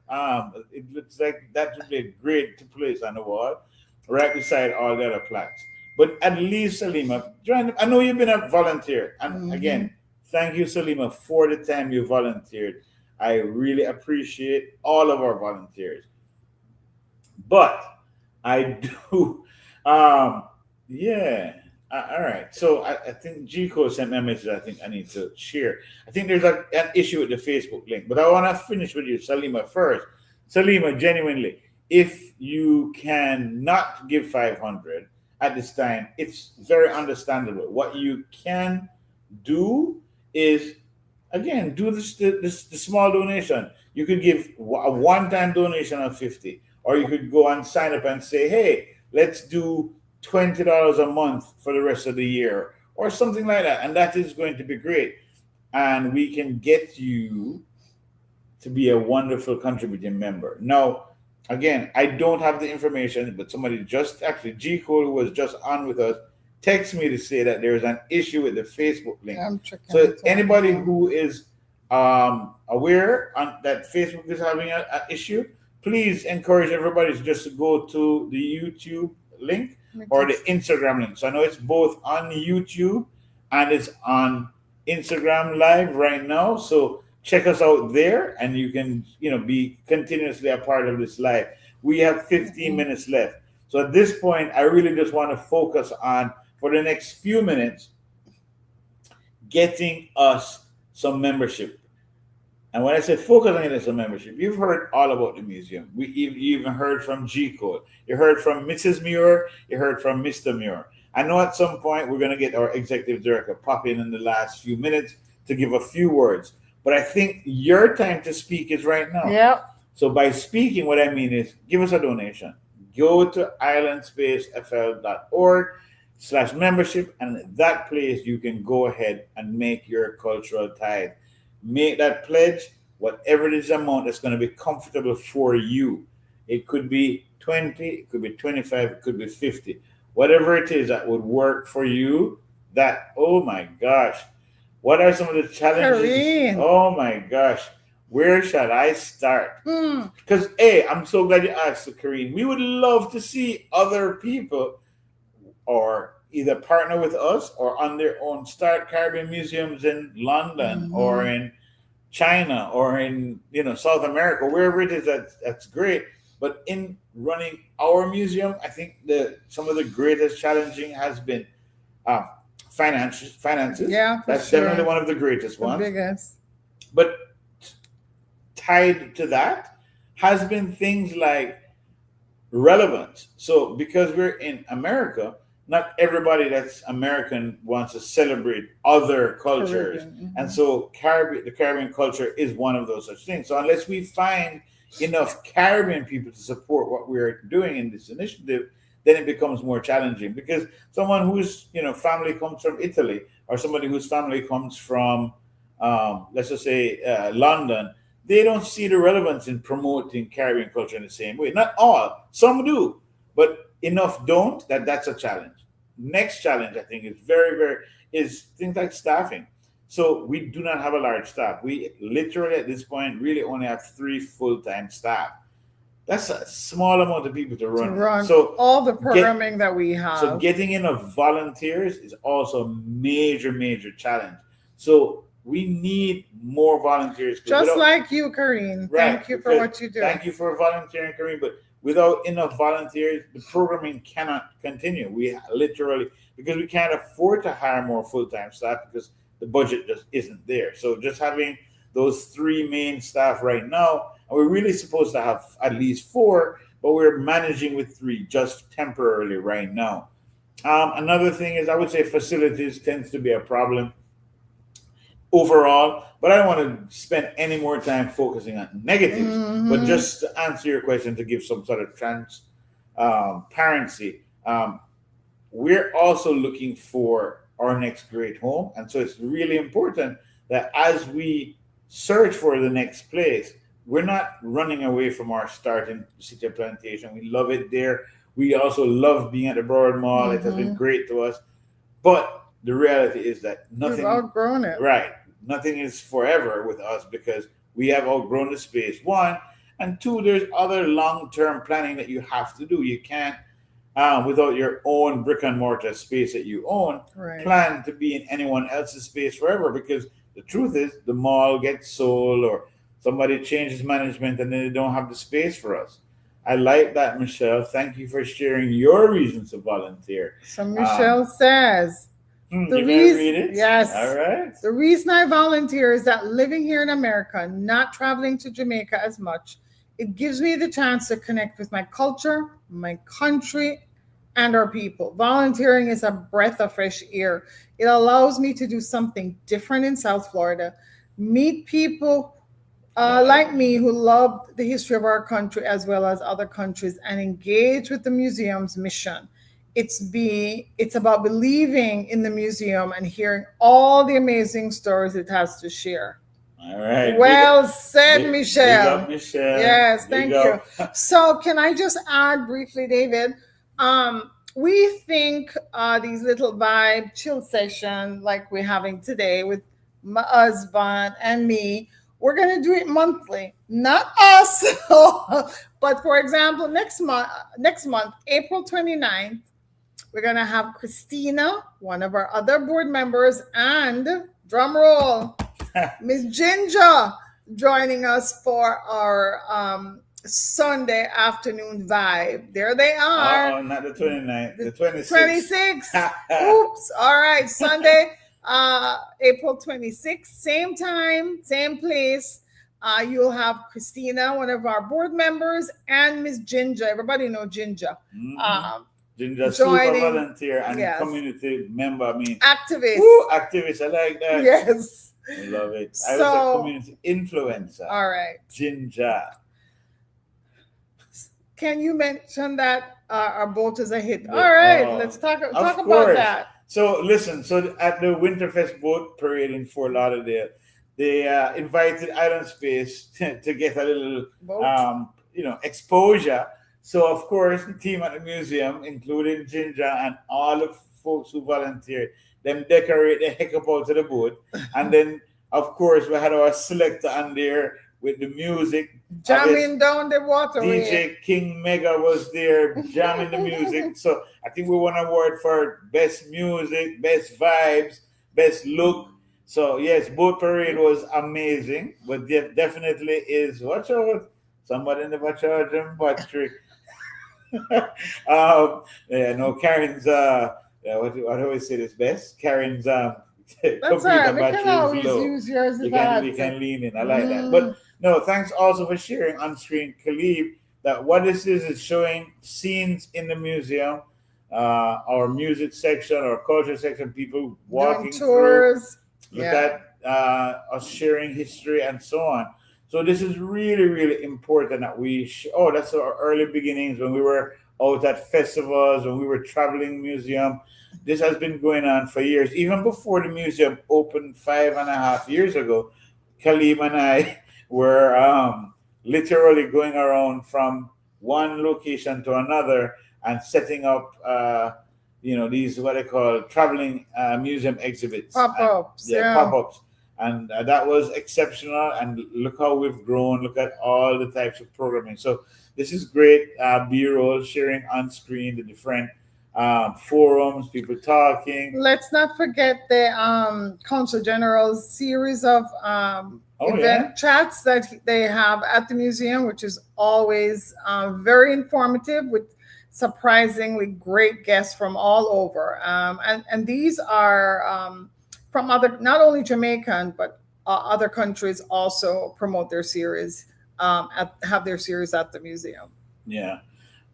S1: It looks like that would be great to place on the wall, right beside all the other plaques. But at least, Salima, I know you've been a volunteer. And again, thank you, Salima, for the time you volunteered. I really appreciate all of our volunteers. But I do, All right. So I think G Code sent me a message I think I need to share. I think there's an issue with the Facebook link, but I want to finish with you, Salima, first. Salima, genuinely, if you cannot give 500 at this time, it's very understandable. What you can do is, again, do the small donation. You could give a one-time donation of 50, or you could go and sign up and say, hey, let's do $20 a month for the rest of the year, or something like that. And that is going to be great. And we can get you to be a wonderful contributing member. Now, again, I don't have the information, but somebody just actually, G Cole, who was just on with us, text me to say that there's an issue with the Facebook link.
S2: I'm checking
S1: So
S2: it out
S1: anybody
S2: now.
S1: who is aware that Facebook is having an issue, please encourage everybody to just go to the YouTube link or the Instagram link. So I know it's both on YouTube and it's on Instagram Live right now. So check us out there, and you can be continuously a part of this live. We have 15 minutes left. So at this point, I really just want to focus on, for the next few minutes, getting us some membership. And when I say focus on getting some membership, you've heard all about the museum. You even heard from G Code. You heard from Mrs. Muir. You heard from Mr. Muir. I know at some point we're going to get our executive director pop in the last few minutes to give a few words. But I think your time to speak is right now.
S2: Yep.
S1: So by speaking, what I mean is give us a donation. Go to islandspacefl.org/membership, and at that place you can go ahead and make your cultural tithe. Make that pledge, whatever it is amount that's going to be comfortable for you. It could be 20, it could be 25, it could be 50. Whatever it is that would work for you, that, oh my gosh. What are some of the challenges?
S2: Caren.
S1: Oh my gosh. Where shall I start? Because, I'm so glad you asked, Caren. We would love to see other people or either partner with us or on their own start Caribbean museums in London or in China or in South America, wherever it is. That's great. But in running our museum, I think some of the greatest challenging has been finances.
S2: Yeah,
S1: that's
S2: sure.
S1: definitely one of the greatest ones.
S2: The biggest.
S1: But tied to that has been things like relevance. So because we're in America, not everybody that's American wants to celebrate other cultures.
S2: Caribbean.
S1: And so the Caribbean culture is one of those such things. So unless we find enough Caribbean people to support what we're doing in this initiative, then it becomes more challenging, because someone whose family comes from Italy, or somebody whose family comes from let's just say London, they don't see the relevance in promoting Caribbean culture in the same way. Not all, some do, but enough don't. That's a challenge. Next challenge, I think, is is things like staffing. So we do not have a large staff. We literally at this point really only have 3 full-time staff. That's a small amount of people to run.
S2: So all the programming that we have.
S1: So getting enough volunteers is also a major challenge. So we need more volunteers.
S2: Just like you, Caren.
S1: Right,
S2: thank you for what you do.
S1: Thank you for volunteering, Caren. But without enough volunteers, the programming cannot continue. We literally, because we can't afford to hire more full-time staff because the budget just isn't there. So just having those 3 main staff right now, and we're really supposed to have at least 4, but we're managing with 3 just temporarily right now. Another thing is, I would say facilities tends to be a problem overall, but I don't want to spend any more time focusing on negatives. But just to answer your question, to give some sort of transparency, we're also looking for our next great home. And so it's really important that as we search for the next place, we're not running away from our start in City of Plantation. We love it there. We also love being at the Broward Mall. It has been great to us. But the reality is that nothing...
S2: We've outgrown it.
S1: Right. Nothing is forever with us because we have outgrown the space, 1. And 2, there's other long-term planning that you have to do. You can't, without your own brick and mortar space that you own, plan to be in anyone else's space forever, because the truth is the mall gets sold or somebody changes management and then they don't have the space for us. I like that, Michelle. Thank you for sharing your reasons to volunteer.
S2: So Michelle says,
S1: you may read it.
S2: yes.
S1: All right.
S2: The reason I volunteer is that living here in America, not traveling to Jamaica as much, it gives me the chance to connect with my culture, my country, and our people. Volunteering is a breath of fresh air. It allows me to do something different in South Florida, meet people like me who love the history of our country as well as other countries, and engage with the museum's mission. It's about believing in the museum and hearing all the amazing stories it has to share.
S1: All right.
S2: Well said, Michelle.
S1: Big up, Michelle.
S2: Yes, thank you. So can I just add briefly, David? We think these little vibe chill session like we're having today with my husband and me, we're going to do it monthly, not us. But for example, next month, April 29th, we're going to have Christina, one of our other board members, and drum roll, Miss Ginger, joining us for our Sunday afternoon vibe. There they are.
S1: Oh, not the 29th, the 26th.
S2: 26th. Oops. All right. Sunday, April 26th, same time, same place. You'll have Christina, one of our board members, and Miss Ginger. Everybody know Ginger.
S1: Mm-hmm. Ginger, super volunteer and community member. I mean,
S2: activist.
S1: Woo, activist. I like that.
S2: Yes.
S1: I love it. I was a community influencer.
S2: All right.
S1: Ginger.
S2: Can you mention that our boat is a hit? All right. Let's talk about that.
S1: So listen, so at the Winterfest Boat Parade in Fort Lauderdale, they invited Island Space to get a little, exposure. So of course, the team at the museum, including Ginger and all the folks who volunteered, them decorate the heck up out of the boat. And then, of course, we had our selector on there with the music.
S2: Jamming down the waterway.
S1: DJ King Mega was there jamming the music. So I think we won an award for best music, best vibes, best look. So yes, Boat Parade was amazing, but there definitely is, watch out, somebody never charge them battery. Karen's what do I say this best? Karen's
S2: that's right. We can always use yours.
S1: We can lean in. I like that. But no, thanks also for sharing on screen, Khalib, that what this is showing scenes in the museum, our music section, our culture section, people walking tours. Look at us sharing history and so on. So this is really, really important that we that's our early beginnings when we were out at festivals, when we were traveling museum. This has been going on for years. Even before the museum opened 5.5 years ago, Khalib and I were literally going around from one location to another and setting up, these what they call traveling museum exhibits.
S2: Pop-ups.
S1: Pop-ups. And that was exceptional. And look how we've grown. Look at all the types of programming. So this is great. B-roll sharing on screen, the different forums, people talking.
S2: Let's not forget the Consul General's series of event chats that they have at the museum, which is always very informative with surprisingly great guests from all over. And these are from other, not only Jamaican, but other countries also promote their series, have their series at the museum.
S1: Yeah.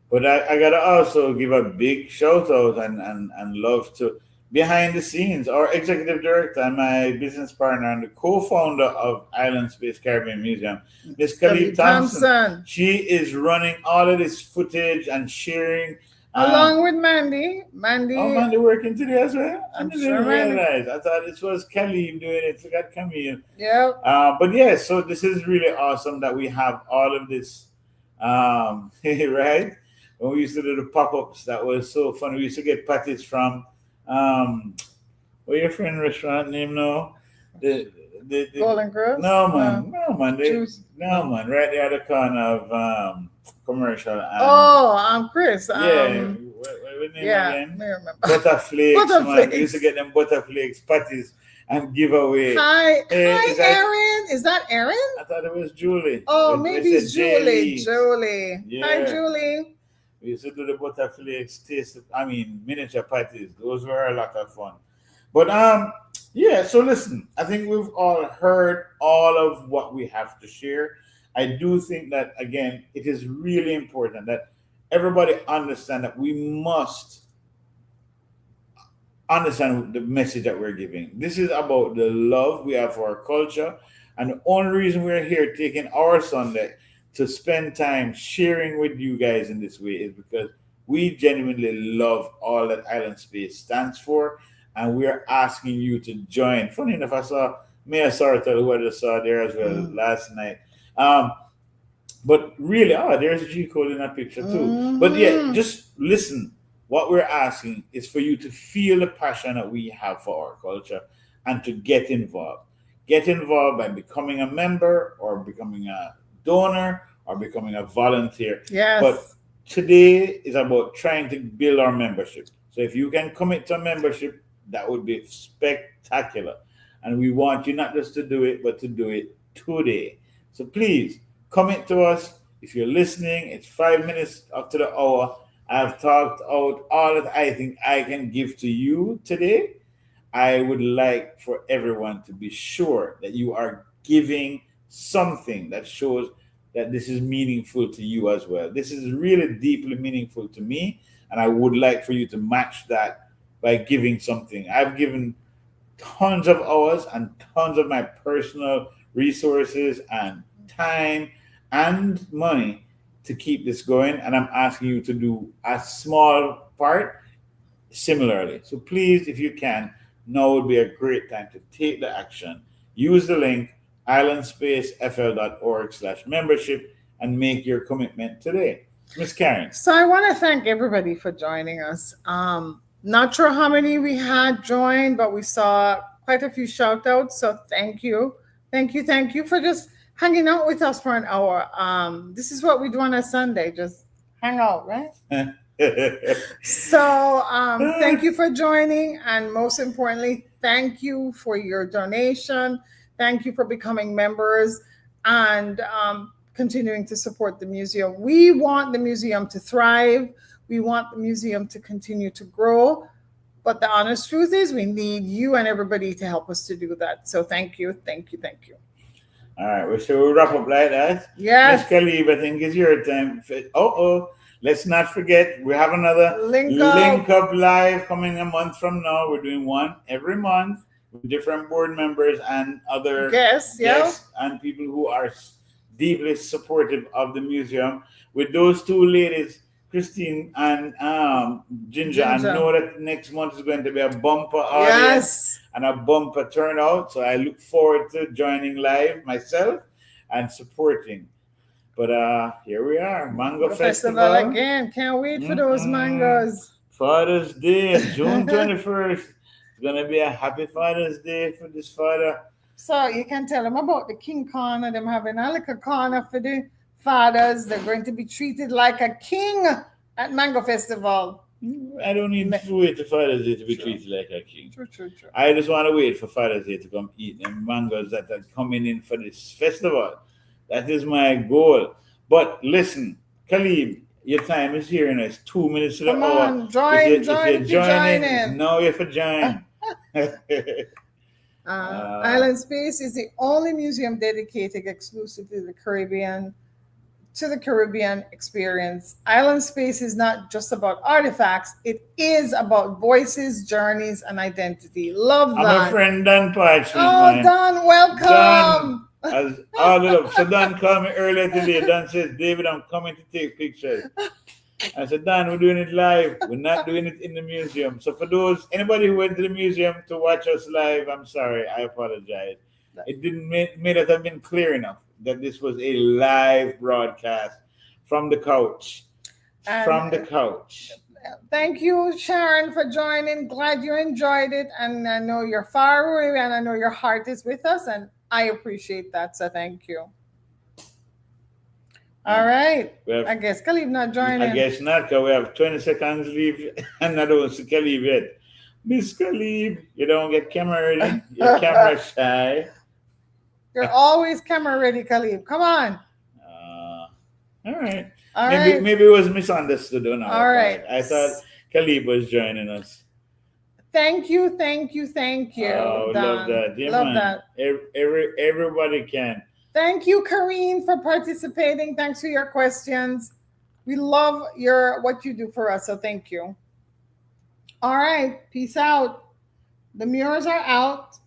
S1: But I gotta also give a big shout out and love to behind the scenes, our executive director and my business partner and the co-founder of Island Space Caribbean Museum, Miss Khalid Thompson. She is running all of this footage and sharing.
S2: Along with Mandy.
S1: Oh, Mandy working today as well? I didn't realize.
S2: Mandy.
S1: I thought this was Khalid doing it. So got Camille.
S2: Yeah.
S1: But yeah, so this is really awesome that we have all of this, right? When we used to do the pop-ups, that was so fun. We used to get patties from, what your friend restaurant name now? The
S2: Golden Grove?
S1: No, man. Right there at the corner of commercial.
S2: Chris.
S1: What name again?
S2: I remember.
S1: Butterflakes. Man. We used to get them butterflakes patties and give away.
S2: Hi, Aaron. Is that Aaron?
S1: I thought it was Julie.
S2: Oh,
S1: It
S2: maybe
S1: said
S2: it's
S1: Jay
S2: Julie.
S1: Lee.
S2: Julie. Hi,
S1: Yeah.
S2: Julie.
S1: We used to do the butterflies taste. Miniature parties. Those were a lot of fun. But yeah. So listen, I think we've all heard all of what we have to share. I do think that again, it is really important that everybody understand that we must understand the message that we're giving. This is about the love we have for our culture. And the only reason we're here taking our Sunday to spend time sharing with you guys in this way is because we genuinely love all that Island Space stands for. And we are asking you to join. Funny enough, I saw Mayor Sartel, who I just saw there as well last night. But really, there's G Code in that picture too. But yeah, just listen. What we're asking is for you to feel the passion that we have for our culture and to get involved. Get involved by becoming a member or becoming a donor or becoming a volunteer.
S2: Yes.
S1: But today is about trying to build our membership. So if you can commit to a membership, that would be spectacular. And we want you not just to do it, but to do it today. So please commit to us. If you're listening, it's 5 minutes up to the hour. I've talked out all that I think I can give to you today. I would like for everyone to be sure that you are giving something that shows that this is meaningful to you as well. This is really deeply meaningful to me, and I would like for you to match that by giving something. I've given tons of hours and tons of my personal resources and time and money to keep this going, and I'm asking you to do a small part similarly. So please, if you can, now would be a great time to take the action. Use the link islandspacefl.org/membership and make your commitment today. Miss Caren.
S2: So I want to thank everybody for joining us. Not sure how many we had joined, but we saw quite a few shout outs. So thank you. Thank you for just hanging out with us for an hour. This is what we do on a Sunday, just hang out, right? So thank you for joining, and most importantly, thank you for your donation. Thank you for becoming members and continuing to support the museum. We want the museum to thrive. We want the museum to continue to grow. But the honest truth is we need you and everybody to help us to do that. So thank you.
S1: All right, well, so we'll wrap up like that.
S2: Yes.
S1: Miss Khalib, I think it's your time. Let's not forget, we have another
S2: Link
S1: Up Live coming a month from now. We're doing one every month with different board members and other
S2: guests
S1: and people who are deeply supportive of the museum. With those two ladies, Christine and Ginger, I know that next month is going to be a bumper audience and a bumper turnout. So I look forward to joining live myself and supporting. But here we are, Mango Festival
S2: again. Can't wait for those mangoes.
S1: Father's Day, June 21st. It's gonna be a happy Father's Day for this father.
S2: So you can tell them about the King Corner. Them having a little corner for the fathers. They're going to be treated like a king at Mango Festival.
S1: I don't need to wait for Father's Day to be treated like a king.
S2: True.
S1: I just want to wait for Father's Day to come eat them mangoes that are coming in for this festival. That is my goal. But listen, Khalib, your time is here and it's 2 minutes to the hour.
S2: Come on, join.
S1: If you're joining, now you have to join.
S2: Island Space is the only museum dedicated exclusively to the Caribbean experience. Island Space is not just about artifacts, it is about voices, journeys, and identity. Love that.
S1: I'm a friend, Dan Parchment.
S2: Oh, Dan, welcome.
S1: So Dan called me earlier today. Dan says, David, I'm coming to take pictures. I said, Dan, we're doing it live. We're not doing it in the museum. So for anybody who went to the museum to watch us live, I'm sorry. I apologize. It didn't may not have been clear enough that this was a live broadcast from the couch.
S2: Thank you, Sharon, for joining. Glad you enjoyed it. And I know you're far away and I know your heart is with us. And I appreciate that. So thank you. All right. I guess Khalib not joining.
S1: I guess not, because we have 20 seconds leave and I don't see Khalib yet. Miss Khalib, you don't get camera ready. You're camera shy.
S2: You're always camera ready, Khalib. Come on.
S1: All right.
S2: All
S1: maybe
S2: right.
S1: maybe it was misunderstood on our
S2: All
S1: part.
S2: right.
S1: I thought Khalib was joining us.
S2: Thank you.
S1: Oh, love
S2: Don.
S1: that. Yeah,
S2: Love
S1: man.
S2: that.
S1: Everybody can.
S2: Thank you, Caren, for participating. Thanks for your questions. We love what you do for us, so thank you. All right, peace out. The Muirs are out,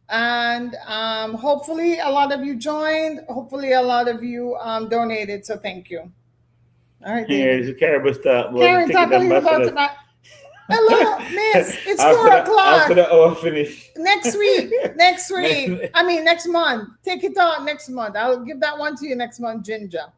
S2: and hopefully a lot of you joined. Hopefully a lot of you donated, so thank you. All right,
S1: Here's
S2: David.
S1: the Caribou Stop.
S2: Karen, talk a little about hello, miss. It's 4 o'clock.
S1: After the hour finish.
S2: Next week. Next month. Take it out next month. I'll give that one to you next month, Ginger.